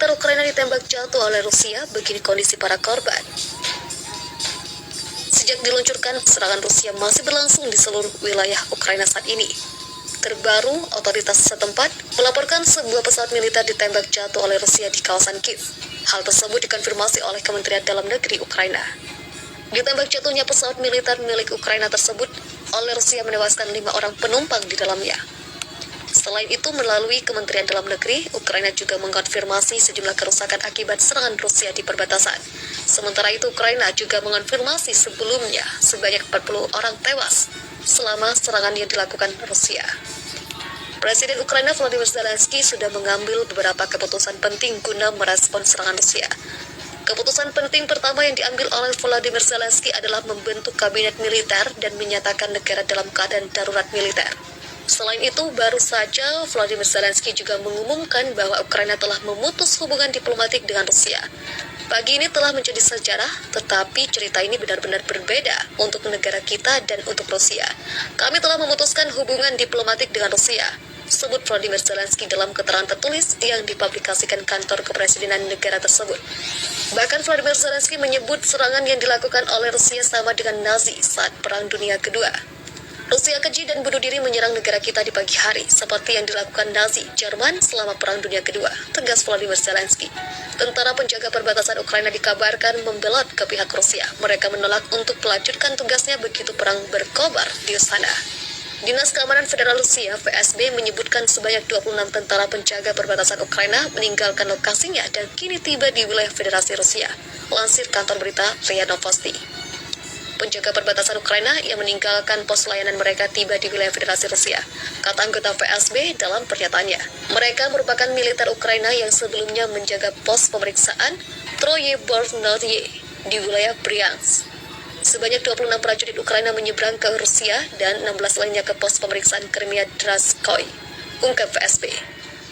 militer Ukraina ditembak jatuh oleh Rusia, begini kondisi para korban. Sejak diluncurkan, serangan Rusia masih berlangsung di seluruh wilayah Ukraina saat ini. Terbaru, otoritas setempat melaporkan sebuah pesawat militer ditembak jatuh oleh Rusia di kawasan Kiev. Hal tersebut dikonfirmasi oleh Kementerian Dalam Negeri Ukraina. Ditembak jatuhnya pesawat militer milik Ukraina tersebut oleh Rusia menewaskan 5 orang penumpang di dalamnya. Selain itu, melalui Kementerian Dalam Negeri, Ukraina juga mengkonfirmasi sejumlah kerusakan akibat serangan Rusia di perbatasan. Sementara itu, Ukraina juga mengonfirmasi sebelumnya sebanyak 40 orang tewas selama serangan yang dilakukan Rusia. Presiden Ukraina Volodymyr Zelensky sudah mengambil beberapa keputusan penting guna merespons serangan Rusia. Keputusan penting pertama yang diambil oleh Volodymyr Zelensky adalah membentuk kabinet militer dan menyatakan negara dalam keadaan darurat militer. Selain itu, baru saja Volodymyr Zelensky juga mengumumkan bahwa Ukraina telah memutus hubungan diplomatik dengan Rusia. Pagi ini telah menjadi sejarah, tetapi cerita ini benar-benar berbeda untuk negara kita dan untuk Rusia. Kami telah memutuskan hubungan diplomatik dengan Rusia, sebut Volodymyr Zelensky dalam keterangan tertulis yang dipublikasikan kantor kepresidenan negara tersebut. Bahkan Volodymyr Zelensky menyebut serangan yang dilakukan oleh Rusia sama dengan Nazi saat Perang Dunia Kedua. Rusia keji dan bunuh diri menyerang negara kita di pagi hari, seperti yang dilakukan Nazi Jerman selama Perang Dunia Kedua, tegas Volodymyr Zelensky. Tentara penjaga perbatasan Ukraina dikabarkan membelot ke pihak Rusia. Mereka menolak untuk melanjutkan tugasnya begitu perang berkobar di sana. Dinas Keamanan Federal Rusia (FSB) menyebutkan sebanyak 26 tentara penjaga perbatasan Ukraina meninggalkan lokasinya dan kini tiba di wilayah Federasi Rusia, lansir kantor berita RIA Novosti. Penjaga perbatasan Ukraina yang meninggalkan pos layanan mereka tiba di wilayah Federasi Rusia, kata anggota FSB dalam pernyataannya. Mereka merupakan militer Ukraina yang sebelumnya menjaga pos pemeriksaan Troyebordnoye di wilayah Bryansk. Sebanyak 26 prajurit Ukraina menyeberang ke Rusia dan 16 lainnya ke pos pemeriksaan Crimea Draskoy, ungkap FSB.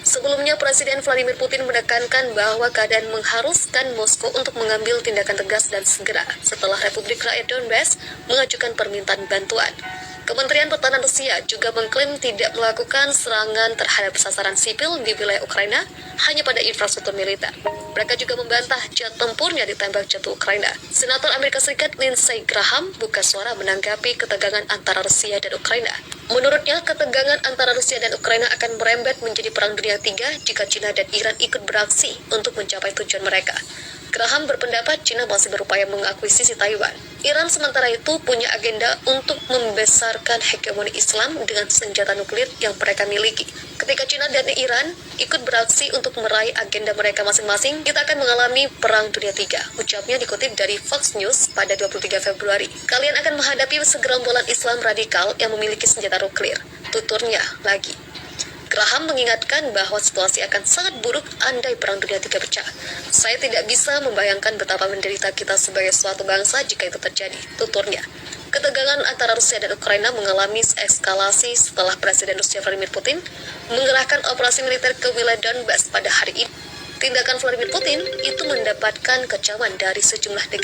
Sebelumnya, Presiden Vladimir Putin menekankan bahwa keadaan mengharuskan Moskow untuk mengambil tindakan tegas dan segera setelah Republik Rakyat Donbas mengajukan permintaan bantuan. Kementerian Pertahanan Rusia juga mengklaim tidak melakukan serangan terhadap sasaran sipil di wilayah Ukraina, hanya pada infrastruktur militer. Mereka juga membantah jet tempurnya ditembak jatuh Ukraina. Senator Amerika Serikat Lindsey Graham buka suara menanggapi ketegangan antara Rusia dan Ukraina. Menurutnya, ketegangan antara Rusia dan Ukraina akan merembet menjadi Perang Dunia III jika China dan Iran ikut beraksi untuk mencapai tujuan mereka. Graham berpendapat China masih berupaya mengakuisisi Taiwan. Iran sementara itu punya agenda untuk membesarkan hegemoni Islam dengan senjata nuklir yang mereka miliki. Ketika China dan Iran ikut beraksi untuk meraih agenda mereka masing-masing, kita akan mengalami Perang Dunia III, ucapnya dikutip dari Fox News pada 23 Februari. Kalian akan menghadapi segerombolan Islam radikal yang memiliki senjata nuklir, tuturnya lagi. Graham mengingatkan bahwa situasi akan sangat buruk andai Perang Dunia III pecah. Saya tidak bisa membayangkan betapa menderita kita sebagai suatu bangsa jika itu terjadi, tuturnya. Ketegangan antara Rusia dan Ukraina mengalami eskalasi setelah Presiden Rusia Vladimir Putin mengerahkan operasi militer ke wilayah Donbas pada hari ini. Tindakan Vladimir Putin itu mendapatkan kecaman dari sejumlah negara.